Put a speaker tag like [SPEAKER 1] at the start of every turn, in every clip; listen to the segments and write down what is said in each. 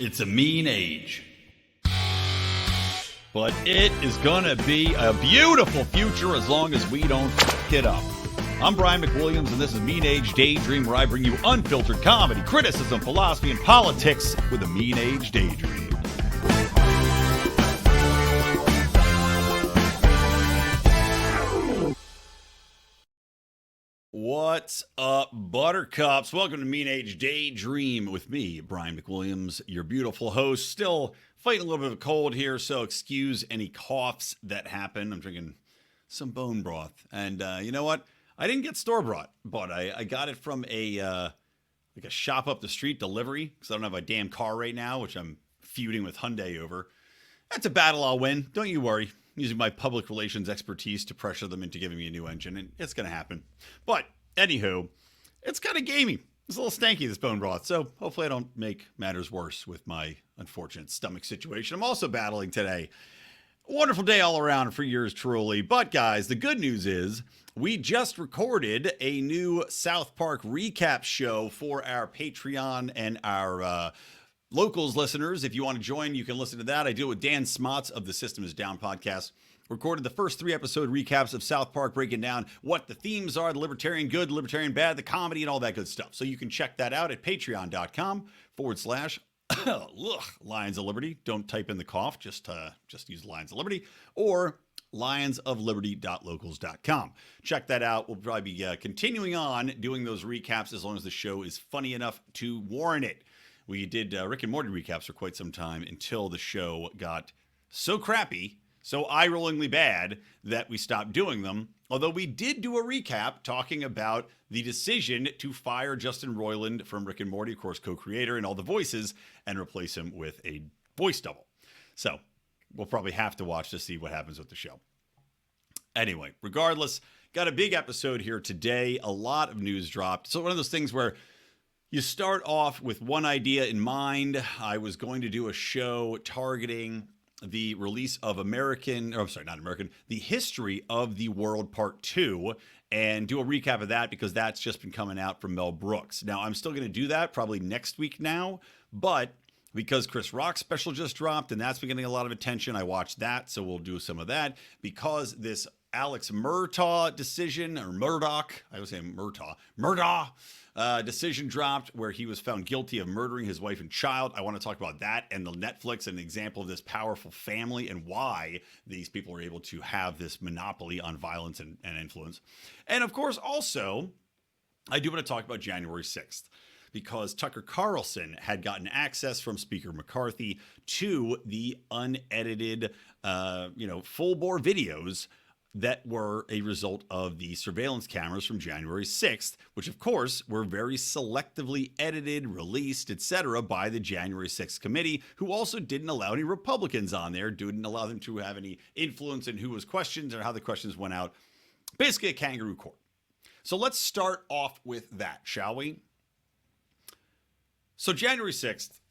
[SPEAKER 1] It's a mean age. But it is going to be a beautiful future as long as we don't f*** it up. I'm Brian McWilliams, and this is Mean Age Daydream, where I bring you unfiltered comedy, criticism, philosophy, and politics with a Mean Age Daydream. What's up, buttercups? Welcome to Mean Age Daydream with me, Brian McWilliams, your beautiful host. Still fighting a little bit of a cold here, so excuse any coughs that happen. I'm drinking some bone broth. And you know what? I didn't get store-bought, but I got it from a shop up the street delivery, because I don't have a damn car right now, which I'm feuding with Hyundai over. That's a battle I'll win. Don't you worry. I'm using my public relations expertise to pressure them into giving me a new engine, and it's going to happen. But, anywho, it's kind of gamey. It's a little stanky, this bone broth, so hopefully I don't make matters worse with my unfortunate stomach situation. I'm also battling today. Wonderful day all around for yours truly. But, guys, the good news is we just recorded a new South Park recap show for our Patreon and our Locals listeners. If you want to join, you can listen to that. I do it with Dan Smots of the System is Down podcast. Recorded the first 3 episode recaps of South Park, breaking down what the themes are, the libertarian good, the libertarian bad, the comedy, and all that good stuff. So you can check that out at patreon.com/Lions of Liberty. Don't type in the cough, just use Lions of Liberty, or lionsofliberty.locals.com. Check that out. We'll probably be continuing on doing those recaps as long as the show is funny enough to warrant it. We did Rick and Morty recaps for quite some time until the show got so crappy, so eye-rollingly bad, that we stopped doing them. Although we did do a recap talking about the decision to fire Justin Roiland from Rick and Morty, of course, co-creator and all the voices, and replace him with a voice double. So we'll probably have to watch to see what happens with the show. Anyway, regardless, got a big episode here today. A lot of news dropped. So one of those things where you start off with one idea in mind. I was going to do a show targeting the release of the History of the World Part 2, and do a recap of that because that's just been coming out from Mel Brooks. Now, I'm still going to do that probably next week now, but because Chris Rock's special just dropped and that's been getting a lot of attention, I watched that, so we'll do some of that. Because this Alex Murdaugh decision, or Murdaugh, I always say Murdaugh decision dropped where he was found guilty of murdering his wife and child. I want to talk about that and the Netflix, an example of this powerful family and why these people are able to have this monopoly on violence and influence. And of course, also, I do want to talk about January 6th. Because Tucker Carlson had gotten access from Speaker McCarthy to the unedited, full-bore videos that were a result of the surveillance cameras from January 6th, which, of course, were very selectively edited, released, etc. by the January 6th committee, who also didn't allow any Republicans on there, didn't allow them to have any influence in who was questioned or how the questions went out. Basically a kangaroo court. So let's start off with that, shall we? So January 6th,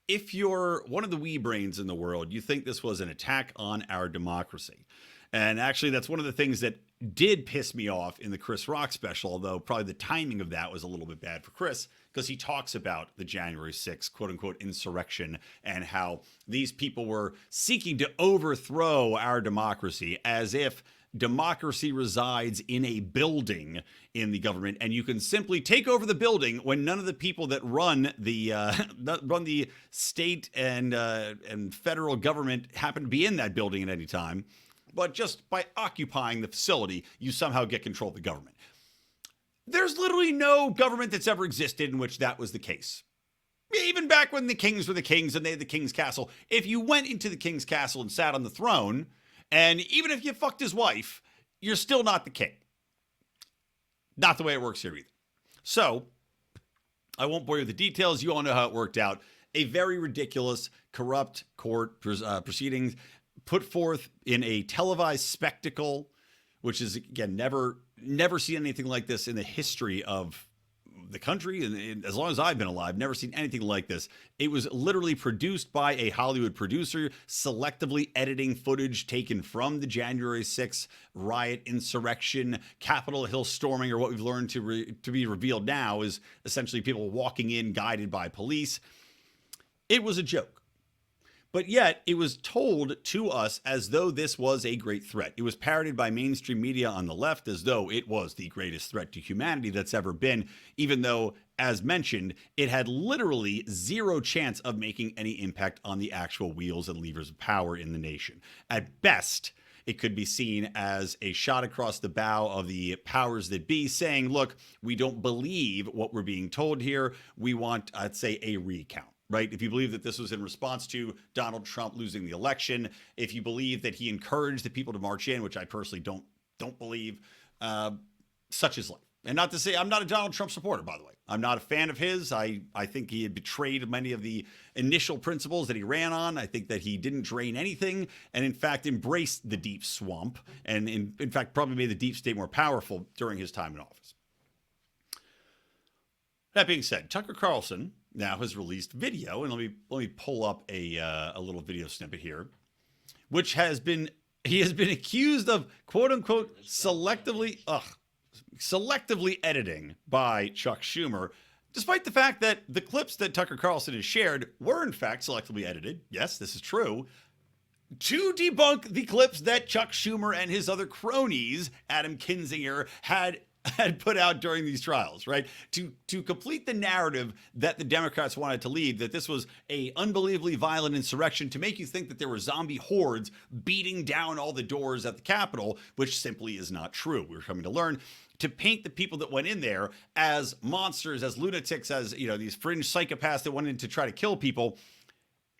[SPEAKER 1] if you're one of the wee brains in the world, you think this was an attack on our democracy. And actually, that's one of the things that did piss me off in the Chris Rock special, although probably the timing of that was a little bit bad for Chris, because he talks about the January 6th, quote-unquote, insurrection, and how these people were seeking to overthrow our democracy as if democracy resides in a building in the government, and you can simply take over the building when none of the people that run the state and federal government happen to be in that building at any time. But just by occupying the facility, you somehow get control of the government. There's literally no government that's ever existed in which that was the case. Even back when the kings were the kings and they had the king's castle, if you went into the king's castle and sat on the throne, and even if you fucked his wife, you're still not the king. Not the way it works here either. So, I won't bore you with the details. You all know how it worked out. A very ridiculous, corrupt court proceedings put forth in a televised spectacle, which is, again, never seen anything like this in the history of the country, and as long as I've been alive, never seen anything like this. It was literally produced by a Hollywood producer, selectively editing footage taken from the January 6th riot, insurrection, Capitol Hill storming, or what we've learned to be revealed now is essentially people walking in guided by police. It was a joke. But yet, it was told to us as though this was a great threat. It was parroted by mainstream media on the left as though it was the greatest threat to humanity that's ever been, even though, as mentioned, it had literally zero chance of making any impact on the actual wheels and levers of power in the nation. At best, it could be seen as a shot across the bow of the powers that be saying, look, we don't believe what we're being told here. We want, I'd say, a recount. Right? If you believe that this was in response to Donald Trump losing the election, if you believe that he encouraged the people to march in, which I personally don't believe, such is life. And not to say I'm not a Donald Trump supporter, by the way. I'm not a fan of his. I think he had betrayed many of the initial principles that he ran on. I think that he didn't drain anything and, in fact, embraced the deep swamp and, in fact, probably made the deep state more powerful during his time in office. That being said, Tucker Carlson now has released video, and let me pull up a little video snippet here, which he has been accused of quote unquote selectively editing by Chuck Schumer, despite the fact that the clips that Tucker Carlson has shared were in fact selectively edited. Yes, this is true. To debunk the clips that Chuck Schumer and his other cronies, Adam Kinzinger, had put out during these trials, right? To complete the narrative that the Democrats wanted to lead, that this was a unbelievably violent insurrection, to make you think that there were zombie hordes beating down all the doors at the Capitol, which simply is not true. We're coming to learn to paint the people that went in there as monsters, as lunatics, as, you know, these fringe psychopaths that went in to try to kill people,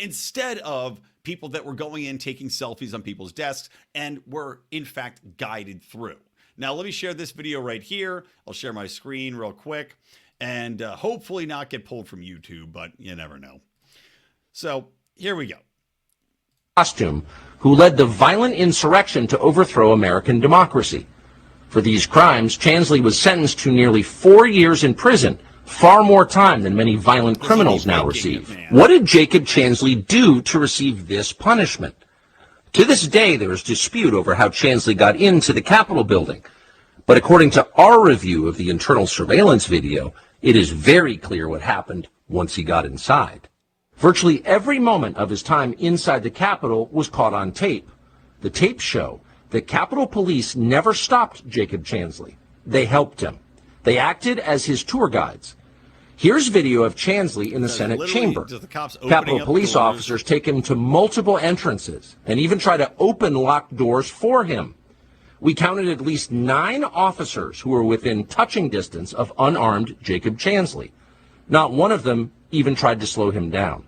[SPEAKER 1] instead of people that were going in, taking selfies on people's desks, and were in fact guided through. Now, let me share this video right here. I'll share my screen real quick and hopefully not get pulled from YouTube, but you never know. So here we go.
[SPEAKER 2] Costume, who led the violent insurrection to overthrow American democracy. For these crimes, Chansley was sentenced to nearly 4 years in prison, far more time than many violent criminals now receive. What did Jacob Chansley do to receive this punishment? To this day, there is dispute over how Chansley got into the Capitol building. But according to our review of the internal surveillance video, it is very clear what happened once he got inside. Virtually every moment of his time inside the Capitol was caught on tape. The tapes show that Capitol Police never stopped Jacob Chansley. They helped him. They acted as his tour guides. Here's video of Chansley in the Senate chamber. Capitol Police officers take him to multiple entrances and even try to open locked doors for him. We counted at least 9 officers who were within touching distance of unarmed Jacob Chansley. Not one of them even tried to slow him down.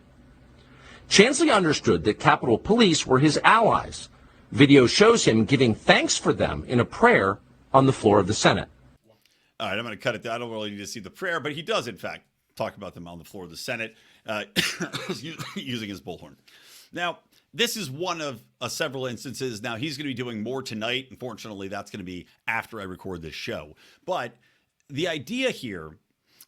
[SPEAKER 2] Chansley understood that Capitol Police were his allies. Video shows him giving thanks for them in a prayer on the floor of the Senate.
[SPEAKER 1] All right, I'm going to cut it down. I don't really need to see the prayer, but he does, in fact, talk about them on the floor of the Senate using his bullhorn. Now, this is one of several instances. Now, he's going to be doing more tonight. Unfortunately, that's going to be after I record this show. But the idea here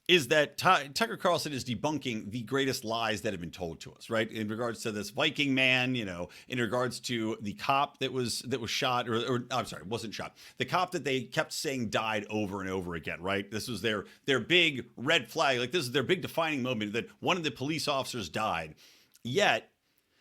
[SPEAKER 1] is that Tucker Carlson is debunking the greatest lies that have been told to us, right? In regards to this Viking man, you know, in regards to the cop that was shot, or I'm sorry, wasn't shot. The cop that they kept saying died over and over again, right? This was their big red flag. Like, this is their big defining moment, that one of the police officers died. Yet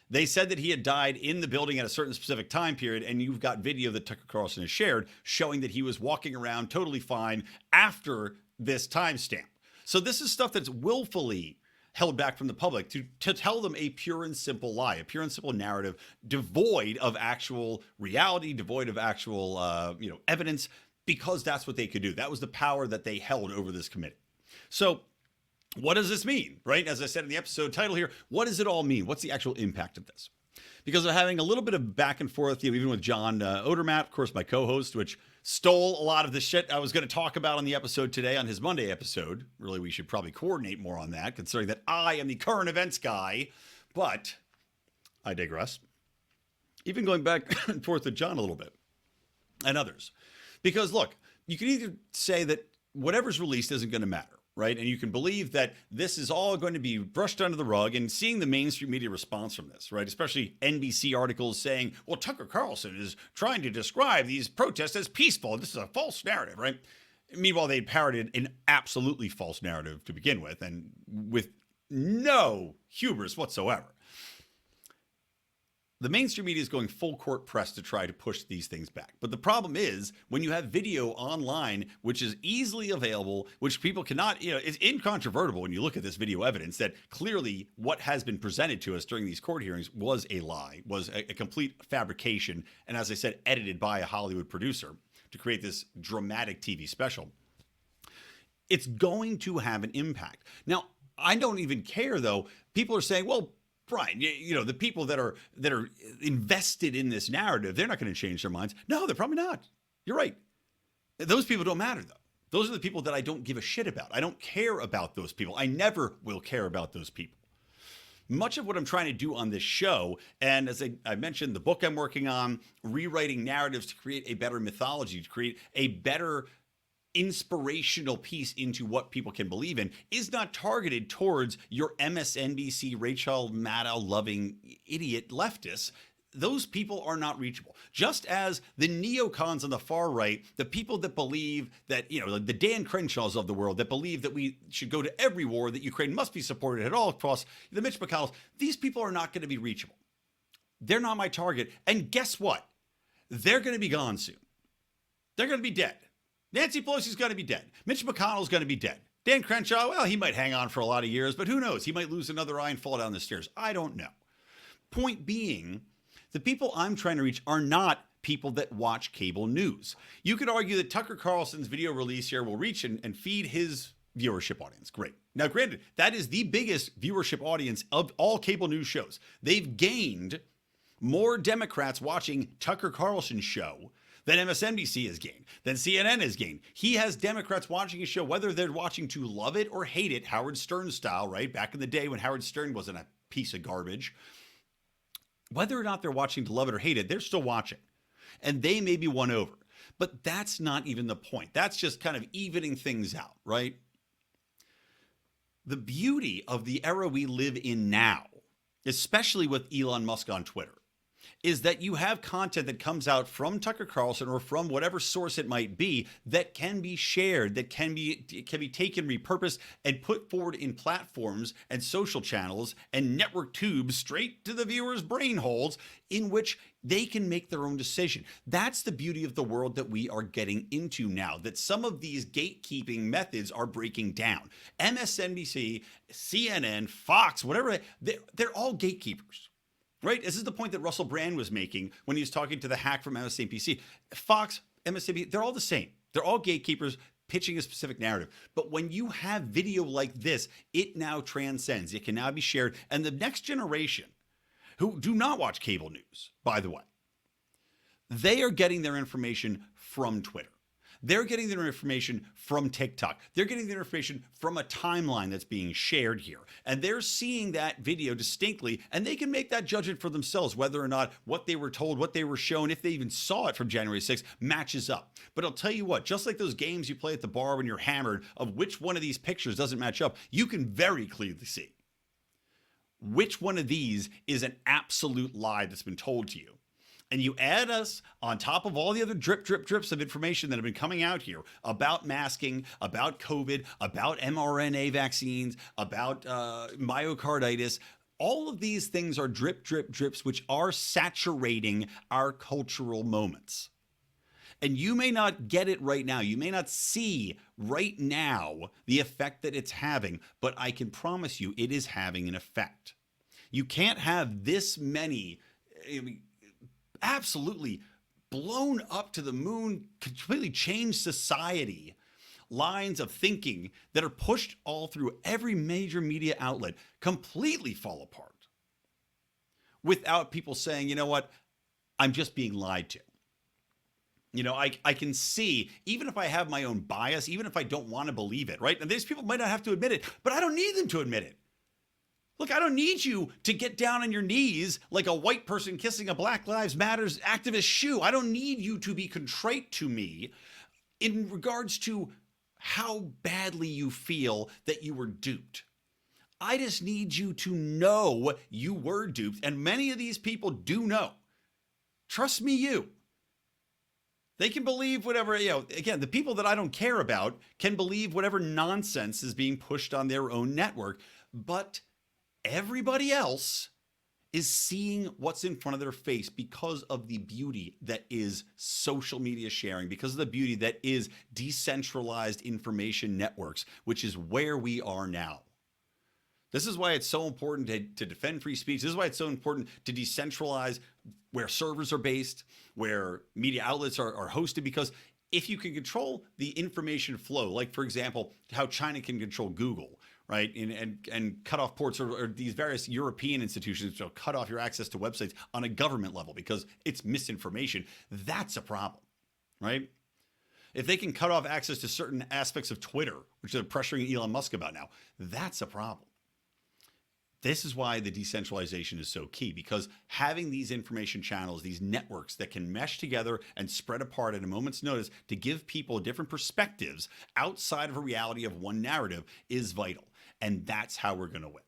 [SPEAKER 1] they said that he had died in the building at a certain specific time period, and you've got video that Tucker Carlson has shared showing that he was walking around totally fine after this timestamp. So this is stuff that's willfully held back from the public to tell them a pure and simple lie, a pure and simple narrative devoid of actual reality, devoid of actual evidence, because that's what they could do. That was the power that they held over this committee. So what does this mean, right? As I said in the episode title here, what does it all mean? What's the actual impact of this? Because I'm having a little bit of back and forth, even with John Odermatt, of course, my co-host, which stole a lot of the shit I was going to talk about on the episode today, on his Monday episode. Really, we should probably coordinate more on that, considering that I am the current events guy. But I digress. Even going back and forth with John a little bit, and others. Because look, you can either say that whatever's released isn't going to matter, right? And you can believe that this is all going to be brushed under the rug, and seeing the mainstream media response from this, right? Especially NBC articles saying, well, Tucker Carlson is trying to describe these protests as peaceful. This is a false narrative, right? Meanwhile, they parroted an absolutely false narrative to begin with, and with no hubris whatsoever. The mainstream media is going full court press to try to push these things back. But the problem is when you have video online, which is easily available, which people cannot, it's incontrovertible when you look at this video evidence that clearly what has been presented to us during these court hearings was a lie, was a complete fabrication. And as I said, edited by a Hollywood producer to create this dramatic TV special. It's going to have an impact. Now, I don't even care though. People are saying, well, Brian, the people that are invested in this narrative, they're not going to change their minds. No, they're probably not. You're right. Those people don't matter, though. Those are the people that I don't give a shit about. I don't care about those people. I never will care about those people. Much of what I'm trying to do on this show, and as I mentioned, the book I'm working on, rewriting narratives to create a better mythology, to create a better inspirational piece into what people can believe in, is not targeted towards your MSNBC Rachel Maddow loving idiot leftists. Those people are not reachable. Just as the neocons on the far right, the people that believe that, like the Dan Crenshaws of the world that believe that we should go to every war, that Ukraine must be supported at all costs, the Mitch McConnells, these people are not going to be reachable. They're not my target. And guess what? They're going to be gone soon. They're going to be dead. Nancy Pelosi's going to be dead. Mitch McConnell's going to be dead. Dan Crenshaw, well, he might hang on for a lot of years, but who knows? He might lose another eye and fall down the stairs. I don't know. Point being, the people I'm trying to reach are not people that watch cable news. You could argue that Tucker Carlson's video release here will reach and feed his viewership audience. Great. Now, granted, that is the biggest viewership audience of all cable news shows. They've gained more Democrats watching Tucker Carlson's show than MSNBC has gained, than CNN has gained. He has Democrats watching his show, whether they're watching to love it or hate it, Howard Stern style, right? Back in the day when Howard Stern wasn't a piece of garbage. Whether or not they're watching to love it or hate it, they're still watching. And they may be won over. But that's not even the point. That's just kind of evening things out, right? The beauty of the era we live in now, especially with Elon Musk on Twitter, is that you have content that comes out from Tucker Carlson or from whatever source it might be that can be shared, that can be taken, repurposed, and put forward in platforms and social channels and network tubes straight to the viewer's brain holes in which they can make their own decision. That's the beauty of the world that we are getting into now, that some of these gatekeeping methods are breaking down. MSNBC, CNN, Fox, whatever, they're all gatekeepers. Right? This is the point that Russell Brand was making when he was talking to the hack from MSNBC. Fox, MSNBC, they're all the same. They're all gatekeepers pitching a specific narrative. But when you have video like this, it now transcends. It can now be shared. And the next generation, who do not watch cable news, by the way, they are getting their information from Twitter. They're getting their information from TikTok. They're getting their information from a timeline that's being shared here. And they're seeing that video distinctly, and they can make that judgment for themselves, whether or not what they were told, what they were shown, if they even saw it from January 6th, matches up. But I'll tell you what, just like those games you play at the bar when you're hammered, of which one of these pictures doesn't match up, you can very clearly see which one of these is an absolute lie that's been told to you. And you add us on top of all the other drips of information that have been coming out here about masking, about COVID, about mRNA vaccines, about myocarditis. All of these things are drips, which are saturating our cultural moments. And you may not get it right now. You may not see right now the effect that it's having, but I can promise you it is having an effect. You can't have this many absolutely blown up to the moon, completely changed society, lines of thinking that are pushed all through every major media outlet completely fall apart without people saying, you know what, I'm just being lied to. I can see, even if I have my own bias, even if I don't want to believe it, right? And these people might not have to admit it, but I don't need them to admit it. Look, I don't need you to get down on your knees like a white person kissing a Black Lives Matters activist shoe. I don't need you to be contrite to me in regards to how badly you feel that you were duped. I just need you to know you were duped, and many of these people do know. Trust me, you. They can believe whatever, again, the people that I don't care about can believe whatever nonsense is being pushed on their own network. But everybody else is seeing what's in front of their face because of the beauty that is social media sharing, because of the beauty that is decentralized information networks, which is where we are now. This is why it's so important to defend free speech. This is why it's so important to decentralize where servers are based, where media outlets are hosted, because if you can control the information flow, like, for example, how China can control Google, right, and cut off ports, or these various European institutions will cut off your access to websites on a government level because it's misinformation, that's a problem, right? If they can cut off access to certain aspects of Twitter, which they're pressuring Elon Musk about now, that's a problem. This is why the decentralization is so key, because having these information channels, these networks that can mesh together and spread apart at a moment's notice to give people different perspectives outside of a reality of one narrative is vital. And that's how we're going to win.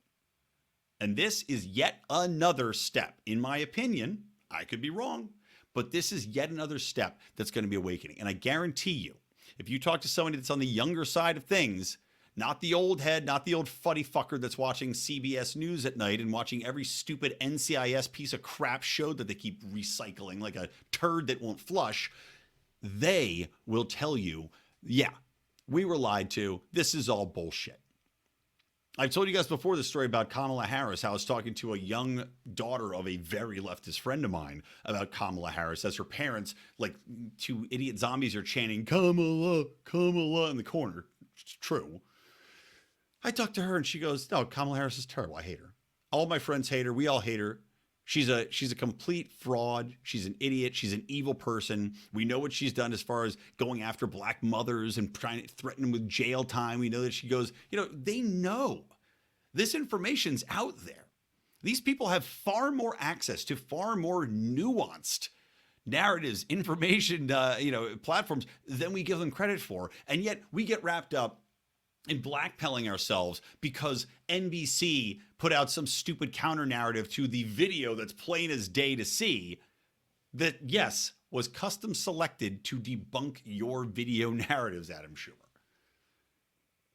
[SPEAKER 1] And this is yet another step, in my opinion. I could be wrong, but this is yet another step that's going to be awakening. And I guarantee you, if you talk to somebody that's on the younger side of things, not the old head, not the old fuddy fucker that's watching CBS News at night and watching every stupid NCIS piece of crap show that they keep recycling like a turd that won't flush, they will tell you, yeah, we were lied to. This is all bullshit. I've told you guys before the story about Kamala Harris. I was talking to a young daughter of a very leftist friend of mine about Kamala Harris, as her parents, like two idiot zombies, are chanting, Kamala, Kamala, in the corner. It's true. I talked to her and she goes, no, Kamala Harris is terrible. I hate her. All my friends hate her. We all hate her. She's a complete fraud. She's an idiot. She's an evil person. We know what she's done as far as going after black mothers and trying to threaten them with jail time. We know that she goes, they know this information's out there. These people have far more access to far more nuanced narratives, information, platforms than we give them credit for. And yet we get wrapped up in blackpilling ourselves because NBC put out some stupid counter narrative to the video that's plain as day to see that, yes, was custom selected to debunk your video narratives, Adam Schumer.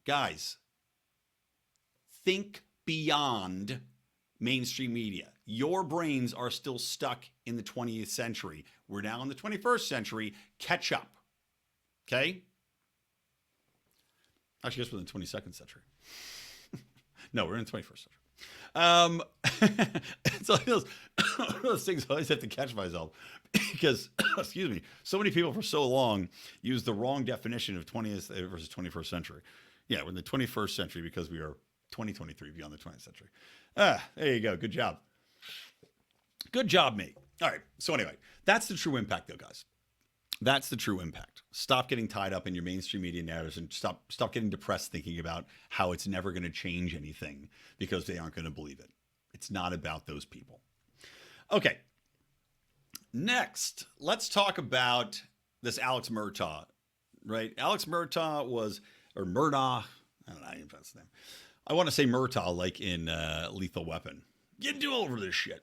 [SPEAKER 1] Guys, think beyond mainstream media. Your brains are still stuck in the 20th century. We're now in the 21st century. Catch up. Okay? Actually, I guess we're in the 22nd century. No, we're in the 21st century. It's like those things I always have to catch myself because, excuse me, so many people for so long use the wrong definition of 20th versus 21st century. Yeah, we're in the 21st century because we are 2023 beyond the 20th century. There you go. Good job. Good job, mate. All right. So anyway, that's the true impact, though, guys. That's the true impact. Stop getting tied up in your mainstream media narratives and stop getting depressed thinking about how it's never going to change anything because they aren't going to believe it. It's not about those people. Okay. Next, let's talk about this Alex Murdaugh, right? Alex Murdaugh Murdaugh. I don't know how you pronounce his name. I want to say Murtaugh like in Lethal Weapon. Get do over this shit.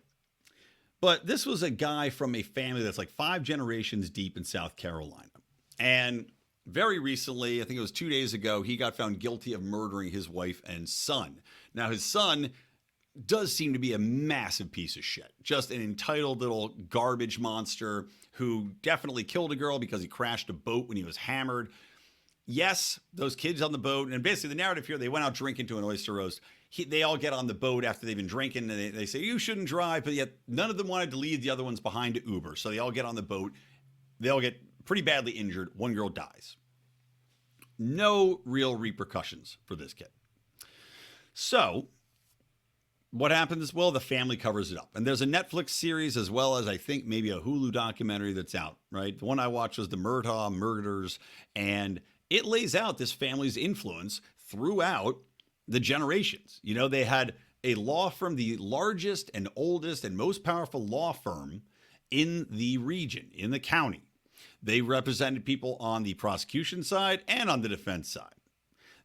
[SPEAKER 1] But this was a guy from a family that's like 5 generations deep in South Carolina. And very recently, I think it was 2 days ago, he got found guilty of murdering his wife and son. Now, his son does seem to be a massive piece of shit. Just an entitled little garbage monster who definitely killed a girl because he crashed a boat when he was hammered. Yes, those kids on the boat, and basically the narrative here, they went out drinking to an oyster roast. They all get on the boat after they've been drinking, and they say, you shouldn't drive, but yet none of them wanted to leave the other ones behind to Uber. So they all get on the boat. They all get pretty badly injured. One girl dies. No real repercussions for this kid. So what happens? Well, the family covers it up. And there's a Netflix series as well as I think maybe a Hulu documentary that's out, right? The one I watched was the Murdaugh Murders, and it lays out this family's influence throughout the generations. They had a law firm, the largest and oldest and most powerful law firm in the region, in the county. They represented people on the prosecution side and on the defense side.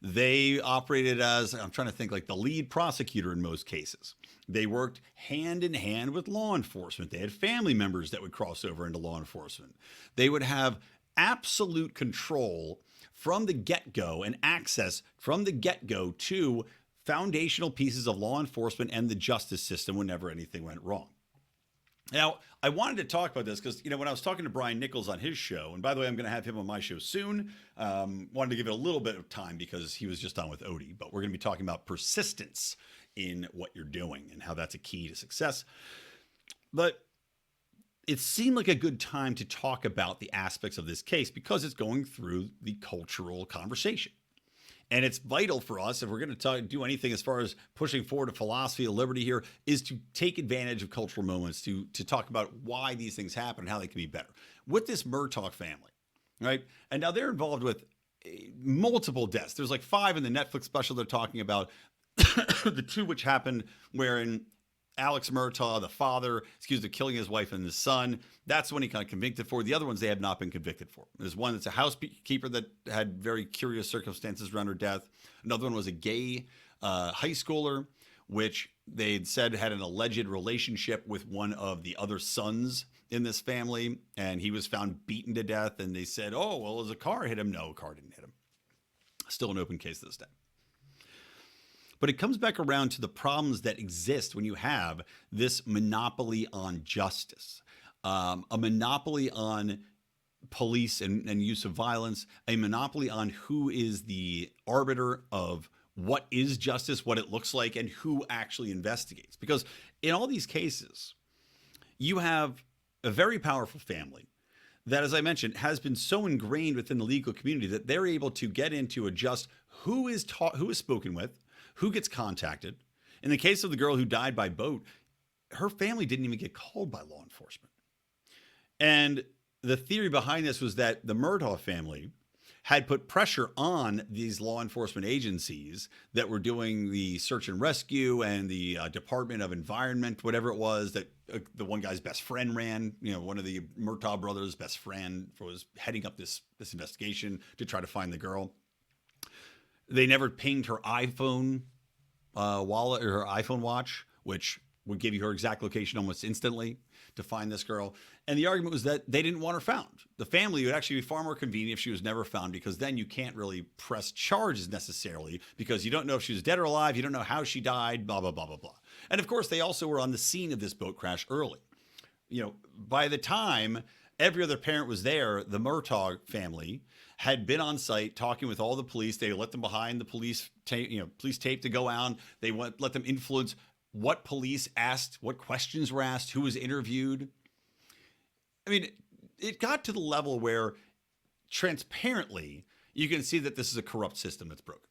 [SPEAKER 1] They operated as, I'm trying to think, like the lead prosecutor in most cases. They worked hand in hand with law enforcement. They had family members that would cross over into law enforcement. They would have absolute control from the get-go and access from the get-go to foundational pieces of law enforcement and the justice system whenever anything went wrong. Now, I wanted to talk about this because, when I was talking to Brian Nichols on his show, and by the way, I'm going to have him on my show soon. Wanted to give it a little bit of time because he was just on with Odie, but we're going to be talking about persistence in what you're doing and how that's a key to success. But it seemed like a good time to talk about the aspects of this case because it's going through the cultural conversation. And it's vital for us, if we're going to do anything as far as pushing forward a philosophy of liberty here, is to take advantage of cultural moments to talk about why these things happen and how they can be better. With this Murdaugh family, right? And now they're involved with multiple deaths. There's like 5 in the Netflix special they're talking about. The 2 which happened wherein Alex Murdaugh, the father, accused of killing his wife and his son. That's when he got convicted for. The other ones they have not been convicted for. There's one that's a housekeeper that had very curious circumstances around her death. Another one was a gay high schooler, which they'd said had an alleged relationship with one of the other sons in this family, and he was found beaten to death. And they said, "Oh, well, was a car hit him?" No, a car didn't hit him. Still an open case to this day. But it comes back around to the problems that exist when you have this monopoly on justice, a monopoly on police and use of violence, a monopoly on who is the arbiter of what is justice, what it looks like, and who actually investigates. Because in all these cases, you have a very powerful family that, as I mentioned, has been so ingrained within the legal community that they're able to get into adjust who is spoken with, who gets contacted. In the case of the girl who died by boat, her family didn't even get called by law enforcement. And the theory behind this was that the Murdaugh family had put pressure on these law enforcement agencies that were doing the search and rescue and the Department of Environment, whatever it was, that the one guy's best friend ran. One of the Murdaugh brothers' best friend was heading up this investigation to try to find the girl. They never pinged her iPhone wallet or her iPhone watch, which would give you her exact location almost instantly to find this girl. And the argument was that they didn't want her found. The family would actually be far more convenient if she was never found, because then you can't really press charges necessarily because you don't know if she was dead or alive. You don't know how she died, blah, blah, blah, blah, blah. And of course, they also were on the scene of this boat crash early. By the time every other parent was there, the Murdaugh family had been on site talking with all the police. They let them behind the police tape to go out. They let them influence what police asked, what questions were asked, who was interviewed. I mean, it got to the level where transparently you can see that this is a corrupt system that's broken.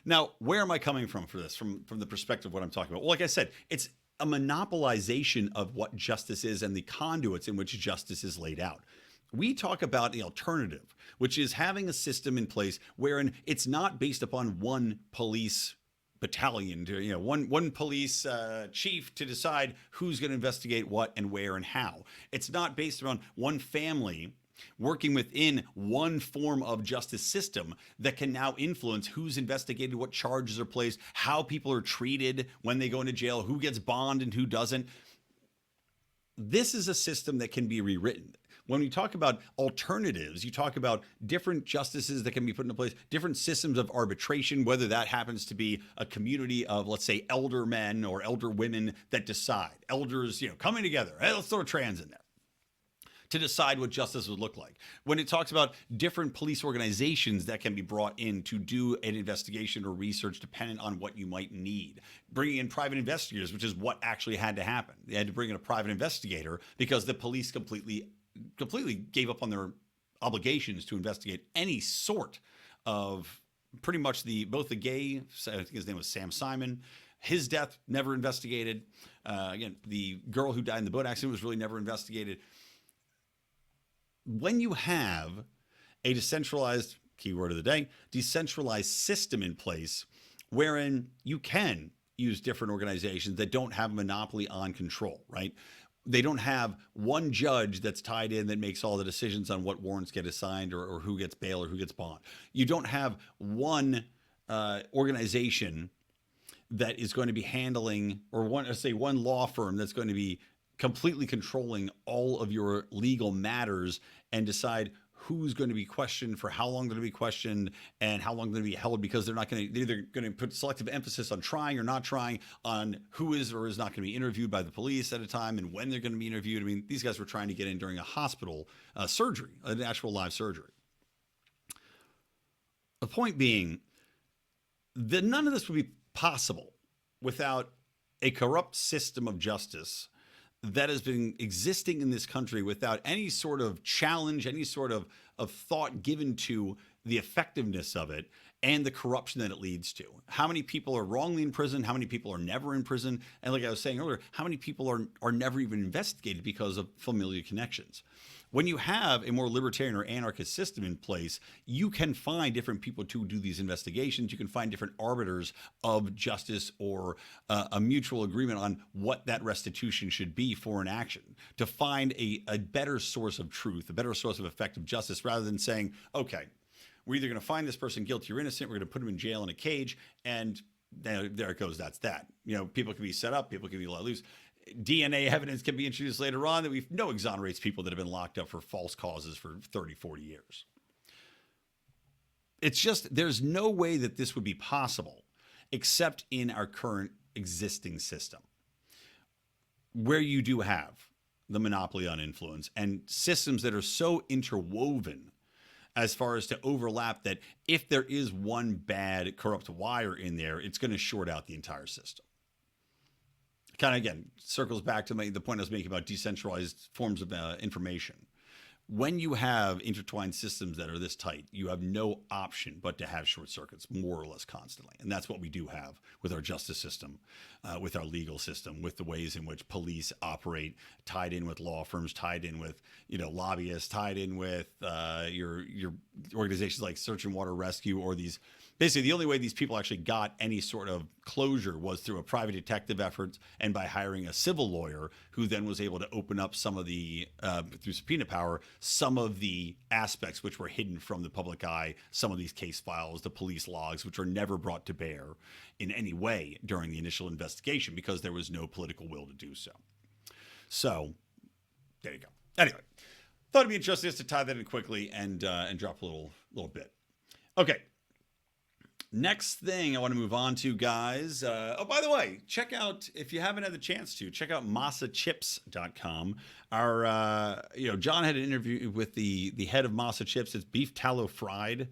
[SPEAKER 1] Now, where am I coming from for this? From the perspective of what I'm talking about? Well, like I said, it's a monopolization of what justice is and the conduits in which justice is laid out. We talk about the alternative, which is having a system in place wherein it's not based upon one police battalion, one police chief to decide who's going to investigate what and where and how. It's not based on one family working within one form of justice system that can now influence who's investigated, what charges are placed, how people are treated when they go into jail, who gets bond and who doesn't. This is a system that can be rewritten. When we talk about alternatives, you talk about different justices that can be put into place, different systems of arbitration, whether that happens to be a community of, let's say, elder men or elder women that decide, elders, coming together. Hey, let's throw trans in there to decide what justice would look like. When it talks about different police organizations that can be brought in to do an investigation or research dependent on what you might need. Bringing in private investigators, which is what actually had to happen. They had to bring in a private investigator because the police completely gave up on their obligations to investigate any sort of pretty much both the gay, I think his name was Sam Simon, his death never investigated. Again, the girl who died in the boat accident was really never investigated. When you have a decentralized, keyword of the day, decentralized system in place wherein you can use different organizations that don't have a monopoly on control, right? They don't have one judge that's tied in that makes all the decisions on what warrants get assigned or who gets bail or who gets bond. You don't have one organization that is going to be handling, or one law firm that's going to be completely controlling all of your legal matters and decide who's going to be questioned, for how long they're going to be questioned, and how long they're going to be held, because they're either going to put selective emphasis on trying or not trying, on who is or is not going to be interviewed by the police at a time, and when they're going to be interviewed. I mean, these guys were trying to get in during a hospital surgery, an actual live surgery. The point being that none of this would be possible without a corrupt system of justice that has been existing in this country without any sort of challenge, any sort of thought given to the effectiveness of it and the corruption that it leads to. How many people are wrongly in prison? How many people are never in prison? And like I was saying earlier, how many people are never even investigated because of familial connections? When you have a more libertarian or anarchist system in place, you can find different people to do these investigations. You can find different arbiters of justice or a mutual agreement on what that restitution should be for an action, to find a better source of truth, a better source of effective justice, rather than saying, okay, we're either going to find this person guilty or innocent, we're going to put him in jail in a cage, and there it goes, that's that. You know, people can be set up, people can be let loose. DNA evidence can be introduced later on that we know exonerates people that have been locked up for false causes for 30, 40 years. It's just, there's no way that this would be possible except in our current existing system, where you do have the monopoly on influence and systems that are so interwoven as far as to overlap that if there is one bad corrupt wire in there, it's going to short out the entire system. Kind of, again, circles back to the point I was making about decentralized forms of information. When you have intertwined systems that are this tight, you have no option but to have short circuits more or less constantly. And that's what we do have with our justice system, with our legal system, with the ways in which police operate, tied in with law firms, tied in with, you know, lobbyists, tied in with your organizations like Search and Water Rescue, or these. Basically, the only way these people actually got any sort of closure was through a private detective effort and by hiring a civil lawyer who then was able to open up some of the, through subpoena power, some of the aspects which were hidden from the public eye, some of these case files, the police logs, which were never brought to bear in any way during the initial investigation because there was no political will to do so. So, there you go. Anyway, thought it'd be interesting just to tie that in quickly and drop a little bit. Okay. Next thing I want to move on to, guys. Oh, by the way, check out, if you haven't had the chance to, check out massachips.com. Our, John had an interview with the head of Masa Chips. It's beef tallow fried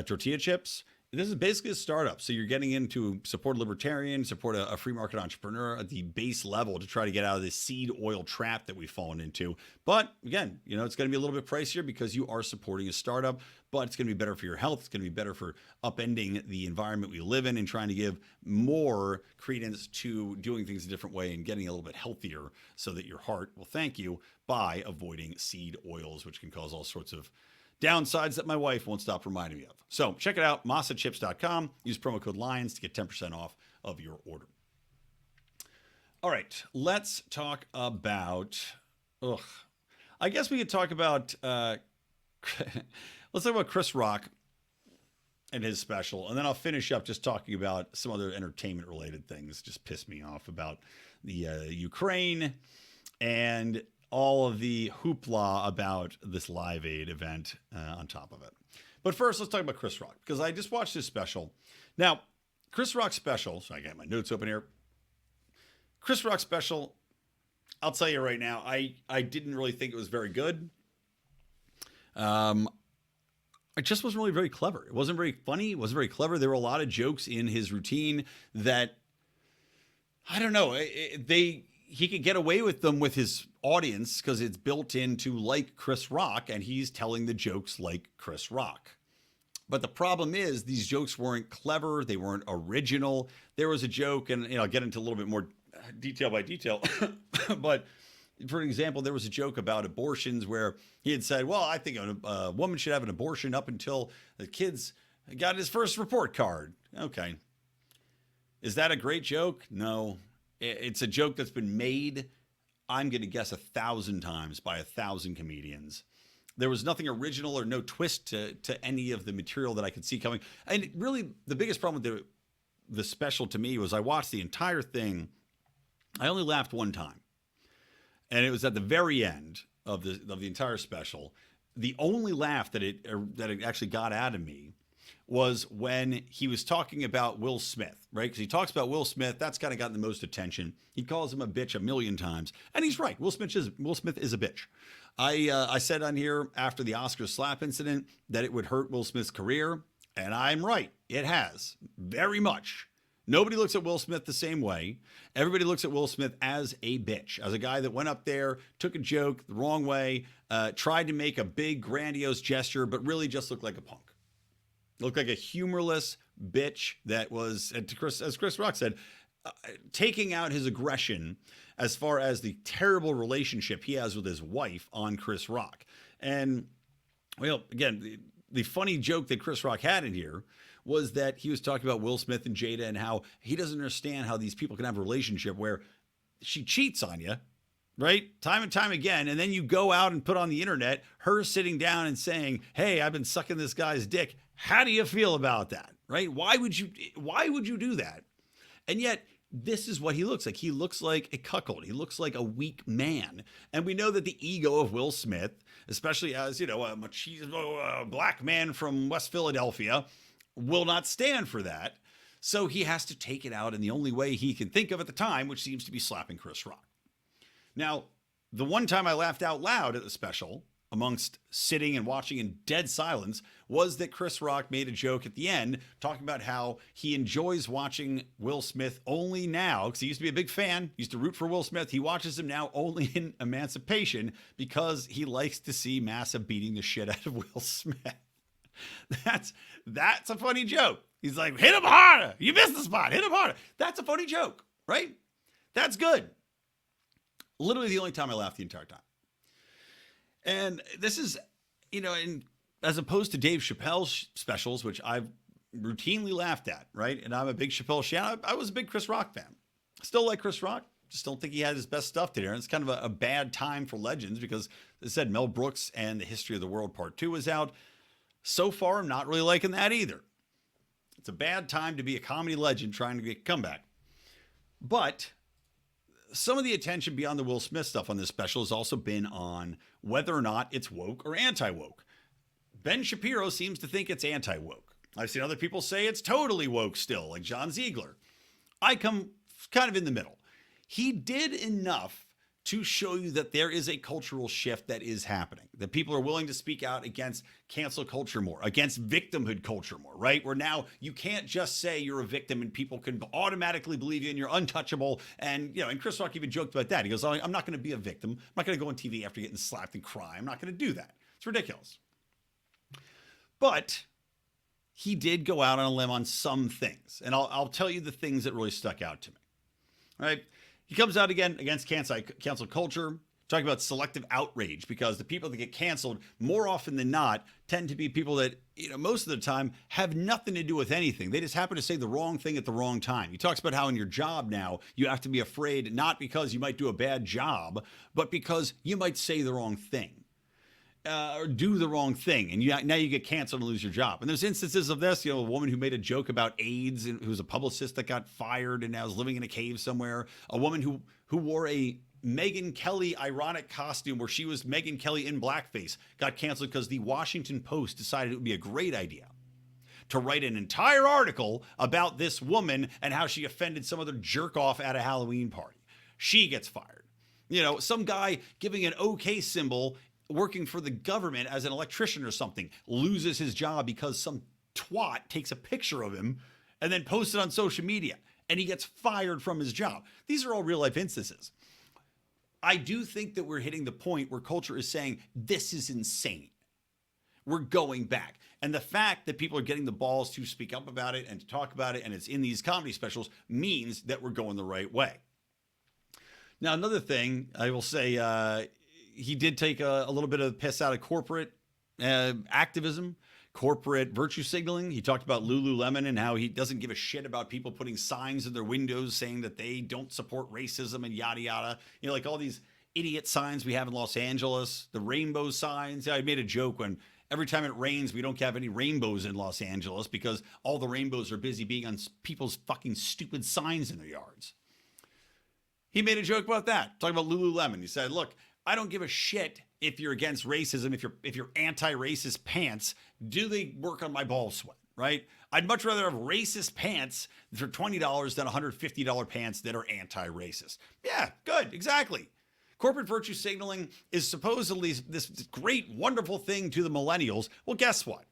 [SPEAKER 1] tortilla chips. This is basically a startup. So you're getting into support a libertarian, support a free market entrepreneur at the base level to try to get out of this seed oil trap that we've fallen into. But again, it's going to be a little bit pricier because you are supporting a startup, but it's going to be better for your health. It's going to be better for upending the environment we live in and trying to give more credence to doing things a different way and getting a little bit healthier so that your heart will thank you by avoiding seed oils, which can cause all sorts of downsides that my wife won't stop reminding me of. So check it out, massachips.com. Use promo code LIONS to get 10% off of your order. All right, let's talk about, I guess we could talk about, let's talk about Chris Rock and his special, and then I'll finish up just talking about some other entertainment-related things. Just piss me off about the Ukraine and all of the hoopla about this Live Aid event on top of it. But first, let's talk about Chris Rock, because I just watched his special. Now, Chris Rock's special, so I got my notes open here. Chris Rock's special, I'll tell you right now, I didn't really think it was very good. It just wasn't really very clever. It wasn't very funny. It wasn't very clever. There were a lot of jokes in his routine that, I don't know, he could get away with them with his audience because it's built into like Chris Rock, and he's telling the jokes like Chris Rock. But the problem is these jokes weren't clever. They weren't original. There was a joke, and I'll get into a little bit more detail by detail. But for example, there was a joke about abortions where he had said, well, I think a woman should have an abortion up until the kid's got his first report card. Okay. Is that a great joke? No. It's a joke that's been made, I'm going to guess, 1,000 times by 1,000 comedians. There was nothing original or no twist to any of the material that I could see coming. And really, the biggest problem with the special to me was I watched the entire thing. I only laughed one time. And it was at the very end of the entire special. the only laugh that it actually got out of me was when he was talking about Will Smith, right? Because he talks about Will Smith. That's kind of gotten the most attention. He calls him a bitch a million times, and he's right. Will Smith is a bitch. I said on here after the Oscar slap incident that it would hurt Will Smith's career, and I'm right. It has, very much. Nobody looks at Will Smith the same way. Everybody looks at Will Smith as a bitch, as a guy that went up there, took a joke the wrong way, tried to make a big, grandiose gesture, but really just looked like a punk. Looked like a humorless bitch that was, as Chris Rock said, taking out his aggression as far as the terrible relationship he has with his wife on Chris Rock. And, well, again, the funny joke that Chris Rock had in here was that he was talking about Will Smith and Jada and how he doesn't understand how these people can have a relationship where she cheats on you, right? Time and time again. And then you go out and put on the internet her sitting down and saying, hey, I've been sucking this guy's dick. How do you feel about that? Right? Why would you do that? And yet this is what he looks like. He looks like a cuckold. He looks like a weak man. And we know that the ego of Will Smith, especially as, a machismo, black man from West Philadelphia, will not stand for that. So he has to take it out in the only way he can think of at the time, which seems to be slapping Chris Rock. Now, the one time I laughed out loud at the special, amongst sitting and watching in dead silence, was that Chris Rock made a joke at the end talking about how he enjoys watching Will Smith only now, because he used to be a big fan, used to root for Will Smith. He watches him now only in Emancipation because he likes to see Massa beating the shit out of Will Smith. That's a funny joke. He's like, hit him harder. You missed the spot. Hit him harder. That's a funny joke, right? That's good. Literally the only time I laughed the entire time. And this is, as opposed to Dave Chappelle's specials, which I've routinely laughed at, right? And I'm a big Chappelle fan. I was a big Chris Rock fan. Still like Chris Rock. Just don't think he had his best stuff there. And it's kind of a bad time for legends because, as I said, Mel Brooks and The History of the World Part 2 is out. So far, I'm not really liking that either. It's a bad time to be a comedy legend trying to get a comeback. But some of the attention beyond the Will Smith stuff on this special has also been on whether or not it's woke or anti-woke. Ben Shapiro seems to think it's anti-woke. I've seen other people say it's totally woke still, like John Ziegler. I come kind of in the middle. He did enough to show you that there is a cultural shift that is happening, that people are willing to speak out against cancel culture more, against victimhood culture more, right? Where now you can't just say you're a victim and people can automatically believe you and you're untouchable. And, and Chris Rock even joked about that. He goes, I'm not going to be a victim. I'm not going to go on TV after getting slapped and cry. I'm not going to do that. It's ridiculous. But he did go out on a limb on some things. And I'll tell you the things that really stuck out to me, right? He comes out again against cancel culture, talking about selective outrage, because the people that get canceled more often than not tend to be people that, most of the time have nothing to do with anything. They just happen to say the wrong thing at the wrong time. He talks about how in your job now, you have to be afraid, not because you might do a bad job, but because you might say the wrong thing. Or do the wrong thing, and now you get canceled and lose your job. And there's instances of this, a woman who made a joke about AIDS and who was a publicist that got fired and now is living in a cave somewhere. A woman who wore a Megyn Kelly ironic costume where she was Megyn Kelly in blackface got canceled because the Washington Post decided it would be a great idea to write an entire article about this woman and how she offended some other jerk off at a Halloween party. She gets fired. Some guy giving an OK symbol working for the government as an electrician or something loses his job because some twat takes a picture of him and then posts it on social media and he gets fired from his job. These are all real life instances. I do think that we're hitting the point where culture is saying, this is insane. We're going back. And the fact that people are getting the balls to speak up about it and to talk about it, and it's in these comedy specials, means that we're going the right way. Now, another thing I will say, he did take a little bit of piss out of corporate activism, corporate virtue signaling. He talked about Lululemon and how he doesn't give a shit about people putting signs in their windows saying that they don't support racism and yada, yada. Like all these idiot signs we have in Los Angeles, the rainbow signs. I made a joke when every time it rains, we don't have any rainbows in Los Angeles because all the rainbows are busy being on people's fucking stupid signs in their yards. He made a joke about that, talking about Lululemon. He said, look, I don't give a shit if you're against racism, if you're anti-racist pants. Do they work on my ball sweat, right? I'd much rather have racist pants for $20 than $150 pants that are anti-racist. Yeah, good, exactly. Corporate virtue signaling is supposedly this great, wonderful thing to the millennials. Well, guess what?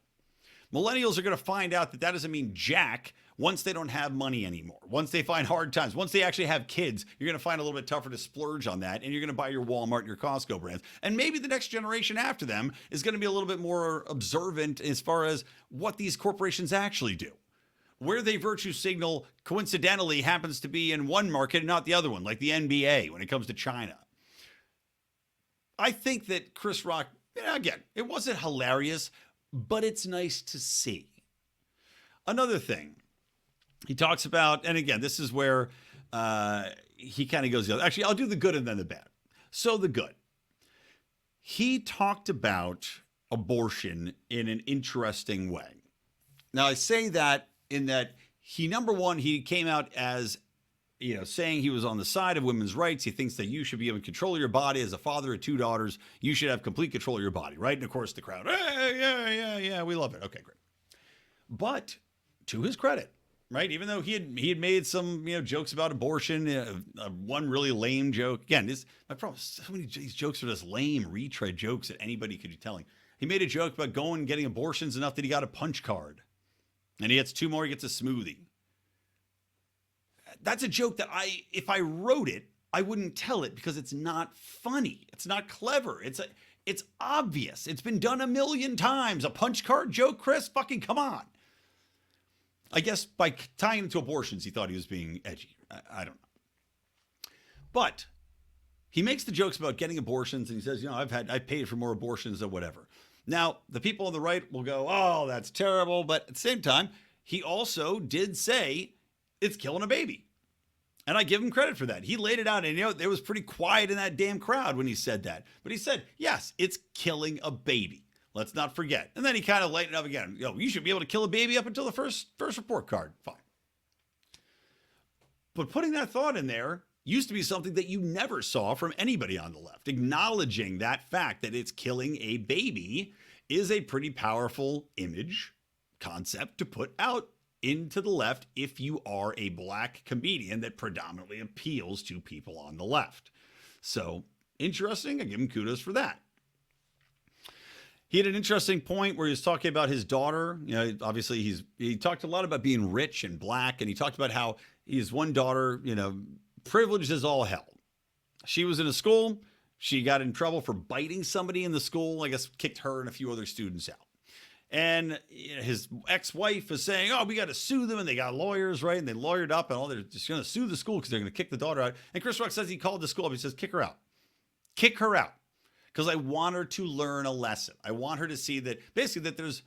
[SPEAKER 1] Millennials are going to find out that doesn't mean jack once they don't have money anymore. Once they find hard times, once they actually have kids, you're going to find a little bit tougher to splurge on that, and you're going to buy your Walmart and your Costco brands. And maybe the next generation after them is going to be a little bit more observant as far as what these corporations actually do. Where they virtue signal coincidentally happens to be in one market and not the other one, like the NBA when it comes to China. I think that Chris Rock, again, it wasn't hilarious, but it's nice to see. Another thing he talks about, and again, this is where he kind of goes the other. Actually, I'll do the good and then the bad. So the good. He talked about abortion in an interesting way. Now, I say that in that number one, he came out as, saying he was on the side of women's rights. He thinks that you should be able to control your body. As a father of 2 daughters, you should have complete control of your body, right? And of course, the crowd, hey, yeah, we love it. Okay, great. But to his credit, right? Even though he had made some jokes about abortion, one really lame joke. Again, my problem is so many of these jokes are just lame retread jokes that anybody could be telling. He made a joke about going and getting abortions enough that he got a punch card, and he gets 2 more, he gets a smoothie. That's a joke that if I wrote it, I wouldn't tell it because it's not funny. It's not clever. It's obvious. It's been done 1,000,000 times. A punch card joke, Chris? Fucking come on. I guess by tying it to abortions, he thought he was being edgy. I don't know. But he makes the jokes about getting abortions, and he says, I paid for more abortions than whatever. Now, the people on the right will go, oh, that's terrible. But at the same time, he also did say it's killing a baby. And I give him credit for that. He laid it out, and it was pretty quiet in that damn crowd when he said that. But he said, yes, it's killing a baby. Let's not forget. And then he kind of lightened up again. You should be able to kill a baby up until the first report card. Fine. But putting that thought in there used to be something that you never saw from anybody on the left. Acknowledging that fact that it's killing a baby is a pretty powerful image concept to put out into the left if you are a black comedian that predominantly appeals to people on the left. So interesting. I give him kudos for that. He had an interesting point where he was talking about his daughter. Obviously he talked a lot about being rich and black, and he talked about how his one daughter, privileged as all hell. She was in a school. She got in trouble for biting somebody in the school. I guess kicked her and a few other students out. And his ex-wife is saying, we got to sue them. And they got lawyers, right? And they lawyered up and they're just going to sue the school because they're going to kick the daughter out. And Chris Rock says he called the school up. He says, kick her out. Kick her out. Because I want her to learn a lesson. I want her to see that basically that there's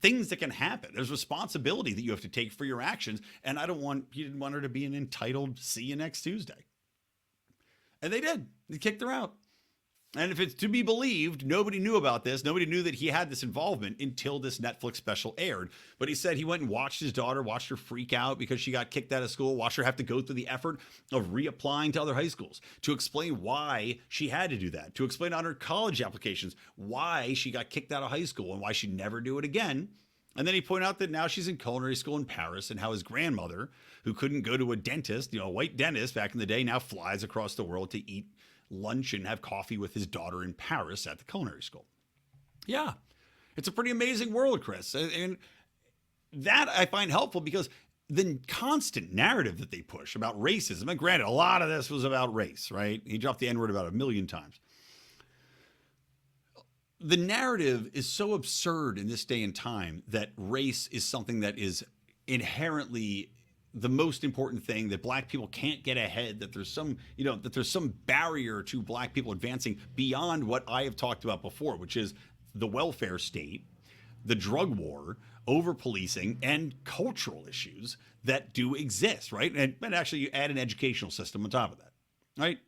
[SPEAKER 1] things that can happen. There's responsibility that you have to take for your actions. And he didn't want her to be an entitled see you next Tuesday. And they did. They kicked her out. And if it's to be believed, nobody knew about this. Nobody knew that he had this involvement until this Netflix special aired. But he said he went and watched his daughter, watched her freak out because she got kicked out of school, watched her have to go through the effort of reapplying to other high schools, to explain why she had to do that, to explain on her college applications why she got kicked out of high school and why she'd never do it again. And then he pointed out that now she's in culinary school in Paris, and how his grandmother, who couldn't go to a dentist, a white dentist back in the day, now flies across the world to eat lunch and have coffee with his daughter in Paris at the culinary school. Yeah, it's a pretty amazing world, Chris. And that I find helpful because the constant narrative that they push about racism, and granted, a lot of this was about race, right? He dropped the N-word about 1,000,000 times. The narrative is so absurd in this day and time that race is something that is inherently the most important thing, that black people can't get ahead, that there's some barrier to black people advancing beyond what I have talked about before, which is the welfare state, the drug war, over policing, and cultural issues that do exist, right? And actually you add an educational system on top of that, right?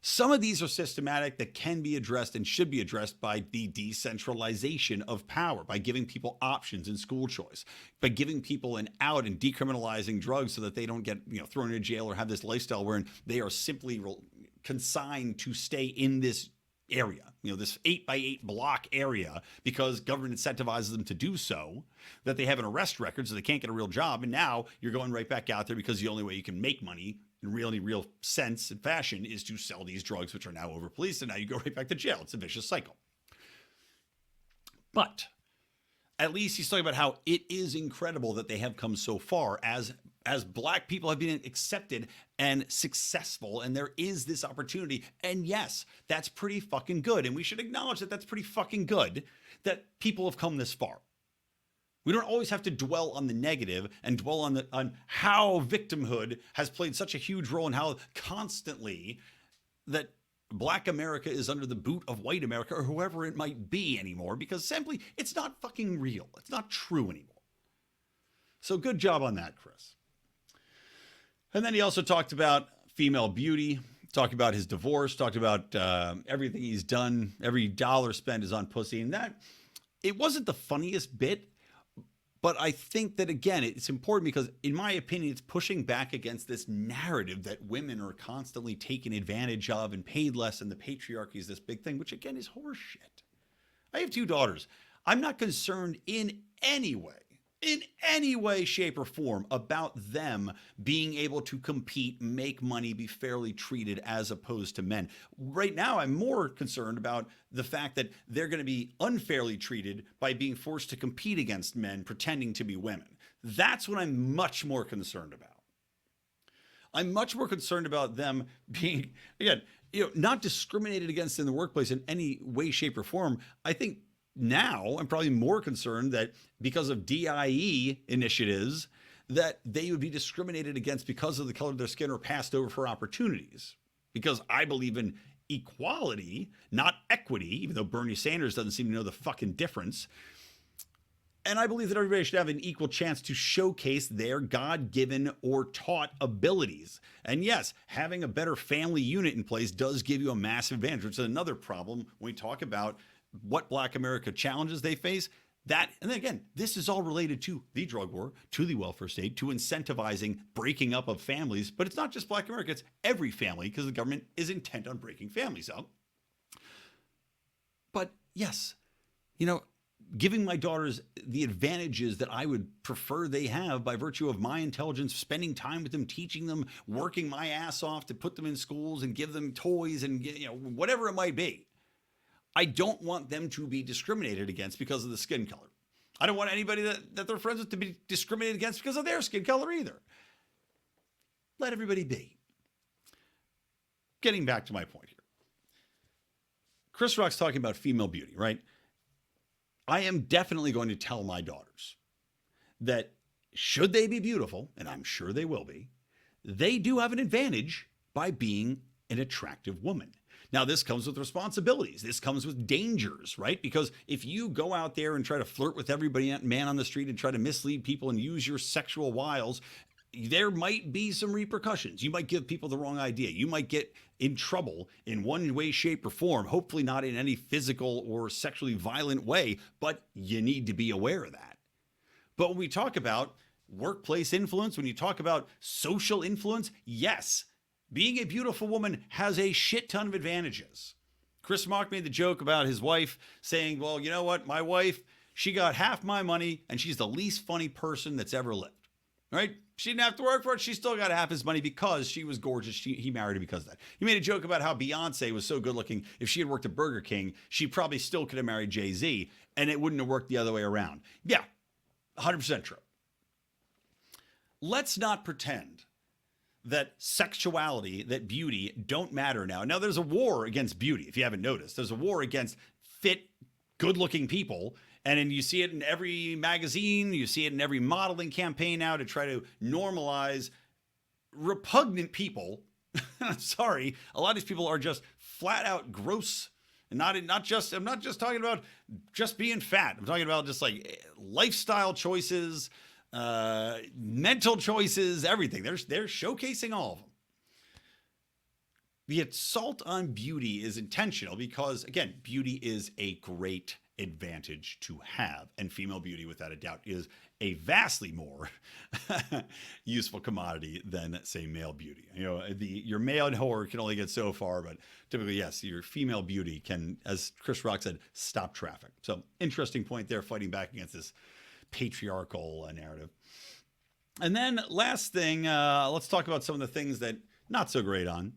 [SPEAKER 1] Some of these are systematic that can be addressed and should be addressed by the decentralization of power, by giving people options in school choice, by giving people an out and decriminalizing drugs so that they don't get thrown into jail or have this lifestyle wherein they are simply consigned to stay in this area, this 8x8 block area, because government incentivizes them to do so, that they have an arrest record so they can't get a real job. And now you're going right back out there because the only way you can make money in really real sense and fashion is to sell these drugs, which are now over policed. And now you go right back to jail. It's a vicious cycle. But at least he's talking about how it is incredible that they have come so far as black people have been accepted and successful, and there is this opportunity. And yes, that's pretty fucking good. And we should acknowledge that that's pretty fucking good that people have come this far. We don't always have to dwell on the negative and dwell on how victimhood has played such a huge role in how constantly that Black America is under the boot of white America or whoever it might be anymore, because simply it's not fucking real. It's not true anymore. So good job on that, Chris. And then he also talked about female beauty, talked about his divorce, talked about everything he's done. Every dollar spent is on pussy. And that, it wasn't the funniest bit, but I think that, again, it's important because, in my opinion, it's pushing back against this narrative that women are constantly taken advantage of and paid less, and the patriarchy is this big thing, which, again, is horseshit. I have 2 daughters. I'm not concerned in any way, shape, or form about them being able to compete, make money, be fairly treated as opposed to men. Right now, I'm more concerned about the fact that they're going to be unfairly treated by being forced to compete against men pretending to be women. That's what I'm much more concerned about. I'm much more concerned about them being, again, not discriminated against in the workplace in any way, shape, or form. I think now I'm probably more concerned that because of DIE initiatives, that they would be discriminated against because of the color of their skin or passed over for opportunities. Because I believe in equality, not equity, even though Bernie Sanders doesn't seem to know the fucking difference. And I believe that everybody should have an equal chance to showcase their God-given or taught abilities. And yes, having a better family unit in place does give you a massive advantage, which is another problem when we talk about what Black America challenges they face. That, and then again, this is all related to the drug war, to the welfare state, to incentivizing breaking up of families. But it's not just Black America, it's every family, because the government is intent on breaking families up. But yes, giving my daughters the advantages that I would prefer they have by virtue of my intelligence, spending time with them, teaching them, working my ass off to put them in schools and give them toys and whatever it might be. I don't want them to be discriminated against because of the skin color. I don't want anybody that they're friends with to be discriminated against because of their skin color either. Let everybody be. Getting back to my point here. Chris Rock's talking about female beauty, right? I am definitely going to tell my daughters that should they be beautiful, and I'm sure they will be, they do have an advantage by being an attractive woman. Now, this comes with responsibilities. This comes with dangers, right? Because if you go out there and try to flirt with everybody, man on the street, and try to mislead people and use your sexual wiles, there might be some repercussions. You might give people the wrong idea. You might get in trouble in one way, shape, or form, hopefully not in any physical or sexually violent way, but you need to be aware of that. But when we talk about workplace influence, when you talk about social influence, yes, being a beautiful woman has a shit ton of advantages. Chris Rock made the joke about his wife saying, well, you know what? My wife, she got half my money and she's the least funny person that's ever lived, right? She didn't have to work for it. She still got half his money because she was gorgeous. He married her because of that. He made a joke about how Beyonce was so good looking. If she had worked at Burger King, she probably still could have married Jay-Z and it wouldn't have worked the other way around. Yeah, 100% true. Let's not pretend that sexuality, that beauty don't matter now. Now, there's a war against beauty, if you haven't noticed. There's a war against fit, good-looking people. And then you see it in every magazine. You see it in every modeling campaign now to try to normalize repugnant people. I'm sorry. A lot of these people are just flat out gross. And I'm not just talking about just being fat. I'm talking about just like lifestyle choices, mental choices, everything. They're showcasing all of them. The assault on beauty is intentional because, again, beauty is a great advantage to have. And female beauty, without a doubt, is a vastly more useful commodity than, say, male beauty. You know, your male whore can only get so far, but typically, yes, your female beauty can, as Chris Rock said, stop traffic. So interesting point there, fighting back against this patriarchal narrative. And then last thing, let's talk about some of the things that not so great on.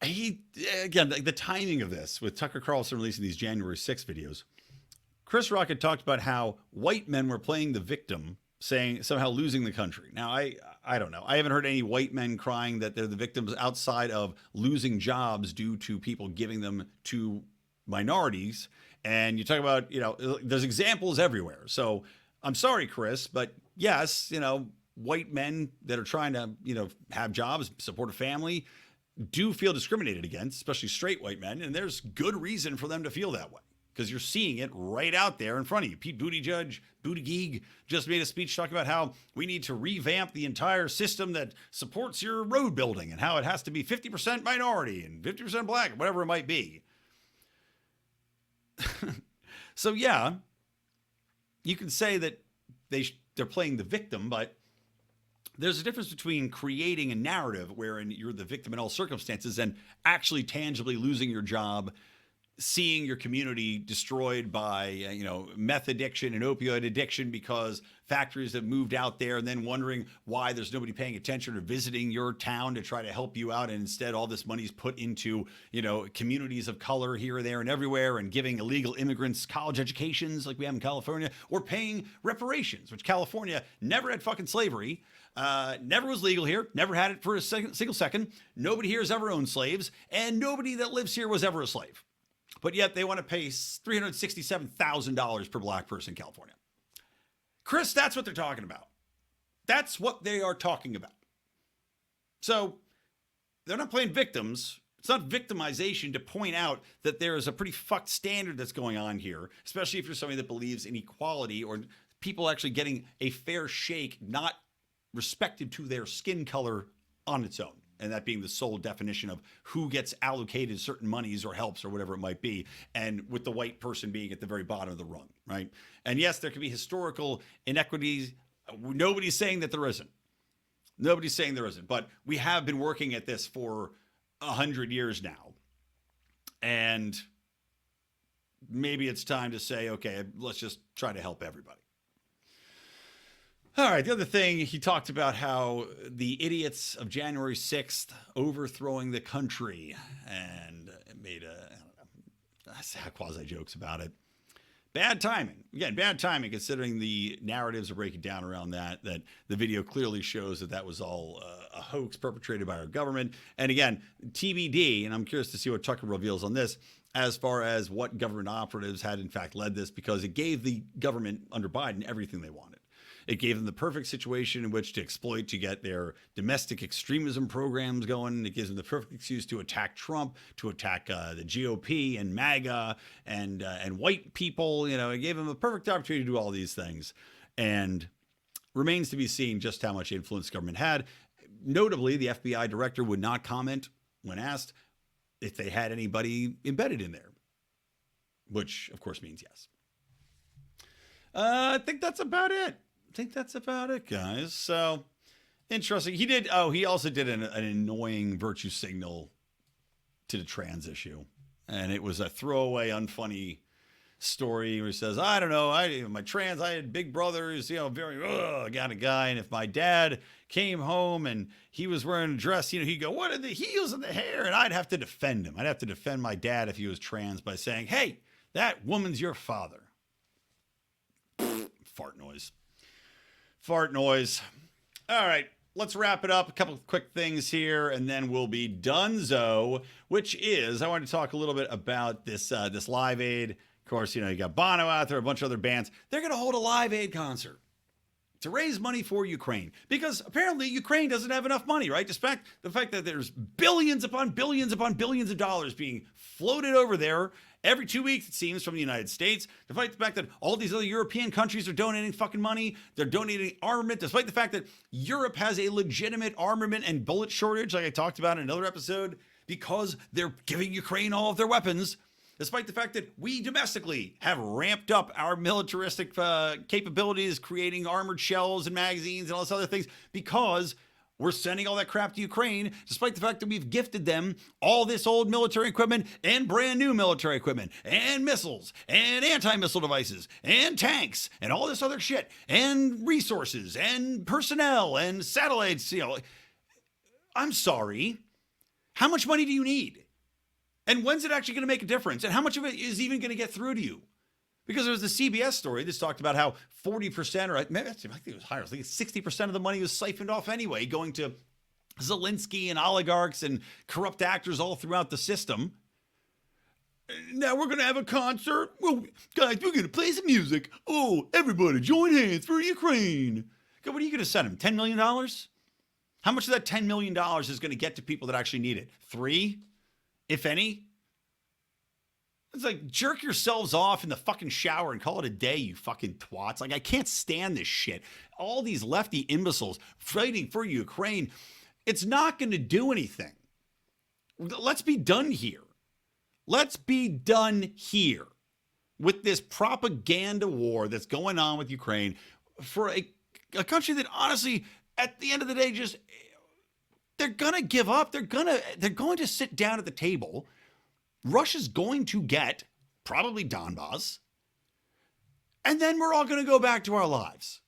[SPEAKER 1] Again, the timing of this with Tucker Carlson releasing these January 6th videos. Chris Rock had talked about how white men were playing the victim, saying somehow losing the country. Now, I don't know. I haven't heard any white men crying that they're the victims outside of losing jobs due to people giving them to minorities. And you talk about, you know, there's examples everywhere. So I'm sorry, Chris, but yes, you know, white men that are trying to, you know, have jobs, support a family, do feel discriminated against, especially straight white men. And there's good reason for them to feel that way because you're seeing it right out there in front of you. Pete Buttigieg just made a speech talking about how we need to revamp the entire system that supports your road building and how it has to be 50% minority and 50% black, whatever it might be. So yeah, you can say that they're playing the victim, but there's a difference between creating a narrative wherein you're the victim in all circumstances and actually tangibly losing your job, seeing your community destroyed by, you know, meth addiction and opioid addiction because factories have moved out there, and then wondering why there's nobody paying attention or visiting your town to try to help you out. And instead, all this money is put into, you know, communities of color here, there, and everywhere, and giving illegal immigrants college educations like we have in California, or paying reparations, which California never had fucking slavery. Never was legal here, never had it for a single second. Nobody here has ever owned slaves, and nobody that lives here was ever a slave. But yet they want to pay $367,000 per black person in California. Chris, that's what they're talking about. That's what they are talking about. So they're not playing victims. It's not victimization to point out that there is a pretty fucked standard that's going on here, especially if you're somebody that believes in equality or people actually getting a fair shake, not respected to their skin color on its own. And that being the sole definition of who gets allocated certain monies or helps or whatever it might be. And with the white person being at the very bottom of the rung, right? And yes, there can be historical inequities. Nobody's saying that there isn't. Nobody's saying there isn't. But we have been working at this for 100 years now. And maybe it's time to say, okay, let's just try to help everybody. All right, the other thing, he talked about how the idiots of January 6th overthrowing the country and made quasi jokes about it. Bad timing. Again, bad timing considering the narratives are breaking down around that the video clearly shows that was all a hoax perpetrated by our government. And again, TBD, and I'm curious to see what Tucker reveals on this, as far as what government operatives had in fact led this, because it gave the government under Biden everything they wanted. It gave them the perfect situation in which to exploit to get their domestic extremism programs going. It gives them the perfect excuse to attack Trump, to attack the GOP and MAGA and white people. You know, it gave them a perfect opportunity to do all these things. And remains to be seen just how much influence government had. Notably, the FBI director would not comment when asked if they had anybody embedded in there, which of course means yes. I think that's about it. Guys. So interesting. He also did an annoying virtue signal to the trans issue. And it was a throwaway, unfunny story where he says, I don't know, I had big brothers, you know, got a guy. And if my dad came home and he was wearing a dress, you know, he'd go, what are the heels and the hair? And I'd have to defend him. I'd have to defend my dad if he was trans by saying, hey, that woman's your father. Fart noise. All right, let's wrap it up. A couple of quick things here, and then we'll be donezo, which is, I want to talk a little bit about this Live Aid. Of course, you know, you got Bono out there, a bunch of other bands. They're going to hold a Live Aid concert to raise money for Ukraine, because apparently Ukraine doesn't have enough money, right? Despite the fact that there's billions upon billions upon billions of dollars being floated over there every 2 weeks, it seems, from the United States, despite the fact that all these other European countries are donating fucking money, they're donating armament, despite the fact that Europe has a legitimate armament and bullet shortage, like I talked about in another episode, because they're giving Ukraine all of their weapons. despite the fact that we domestically have ramped up our militaristic capabilities, creating armored shells and magazines and all these other things, because we're sending all that crap to Ukraine, despite the fact that we've gifted them all this old military equipment and brand new military equipment and missiles and anti-missile devices and tanks and all this other shit and resources and personnel and satellites. I'm sorry. How much money do you need? And when's it actually going to make a difference? And how much of it is even going to get through to you? Because there was the CBS story that talked about how 40%, or maybe I think it was higher, I think 60% of the money was siphoned off anyway, going to Zelensky and oligarchs and corrupt actors all throughout the system. Now we're going to have a concert. Well, guys, we're going to play some music. Oh, everybody join hands for Ukraine. God, what are you going to send them? $10 million? How much of that $10 million is going to get to people that actually need it? 3, if any? It's like, jerk yourselves off in the fucking shower and call it a day, you fucking twats. Like, I can't stand this shit. All these lefty imbeciles fighting for Ukraine. It's not going to do anything. Let's be done here. Let's be done here with this propaganda war that's going on with Ukraine for a country that honestly, at the end of the day, just, they're going to give up. They're going to sit down at the table. Russia's going to get probably Donbass, and then we're all going to go back to our lives.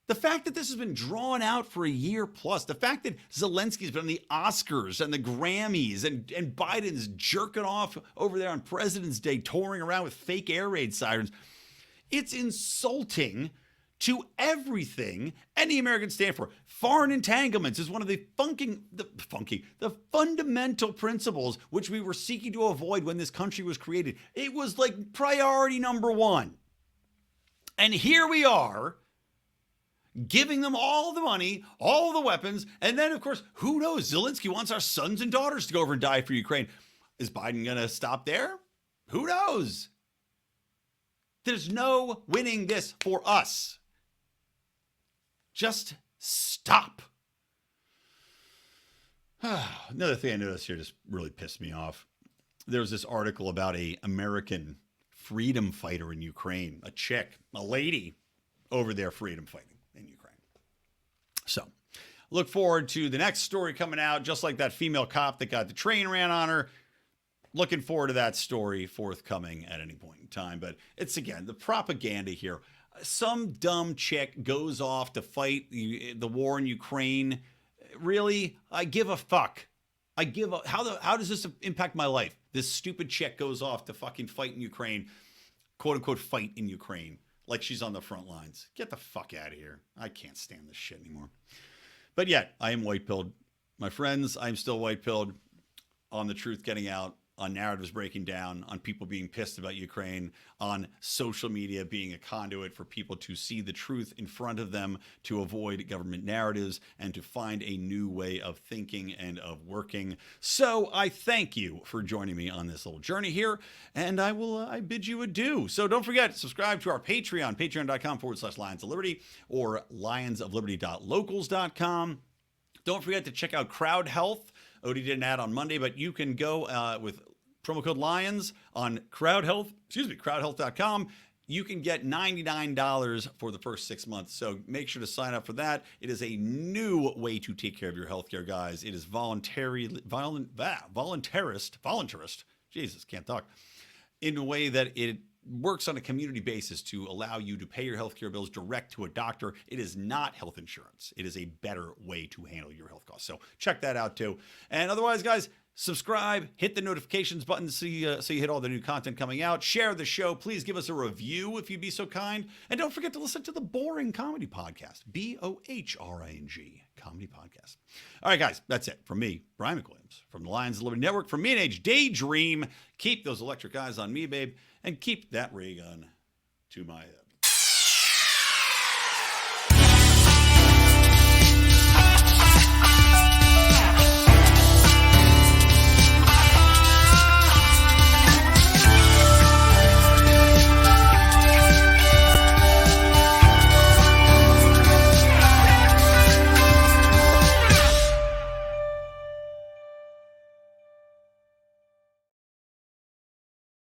[SPEAKER 1] The fact that this has been drawn out for a year plus, the fact that Zelensky's been on the Oscars and the Grammys and Biden's jerking off over there on President's Day, touring around with fake air raid sirens, it's insulting to everything any Americans stand for. Foreign entanglements is one of the fundamental principles which we were seeking to avoid when this country was created. It was like priority number 1. And here we are, giving them all the money, all the weapons, and then, of course, who knows? Zelensky wants our sons and daughters to go over and die for Ukraine. Is Biden going to stop there? Who knows? There's no winning this for us. Just stop. Another thing I noticed here just really pissed me off. There was this article about an American freedom fighter in Ukraine, a chick, a lady over there freedom fighting in Ukraine. So look forward to the next story coming out, just like that female cop that got the train ran on her. Looking forward to that story forthcoming at any point in time. But it's, again, the propaganda here. Some dumb chick goes off to fight the war in Ukraine. Really? I give a fuck. How does this impact my life? This stupid chick goes off to fucking fight in Ukraine, quote unquote fight in Ukraine, like she's on the front lines. Get the fuck out of here. I can't stand this shit anymore. But yet, I am white-pilled. My friends, I'm still white-pilled on the truth getting out, on narratives breaking down, on people being pissed about Ukraine, on social media being a conduit for people to see the truth in front of them, to avoid government narratives, and to find a new way of thinking and of working. So I thank you for joining me on this little journey here, and I bid you adieu. So don't forget, subscribe to our Patreon, patreon.com/Lions of Liberty, or lionsofliberty.locals.com. Don't forget to check out Crowd Health. Odie did an ad on Monday, but you can go with promo code LIONS on crowdhealth.com. You can get $99 for the first 6 months. So make sure to sign up for that. It is a new way to take care of your healthcare, guys. It is voluntarist, Jesus, can't talk, in a way that it works on a community basis to allow you to pay your healthcare bills direct to a doctor. It is not health insurance. It is a better way to handle your health costs. So check that out too. And otherwise, guys, subscribe, hit the notifications button so you hit all the new content coming out. Share the show. Please give us a review if you'd be so kind. And don't forget to listen to the Boring Comedy Podcast, BOHRING Comedy Podcast. All right, guys, that's it. From me, Brian McWilliams, from the Lions of Liberty Network, from me and Age Daydream. Keep those electric eyes on me, babe, and keep that ray gun to my head.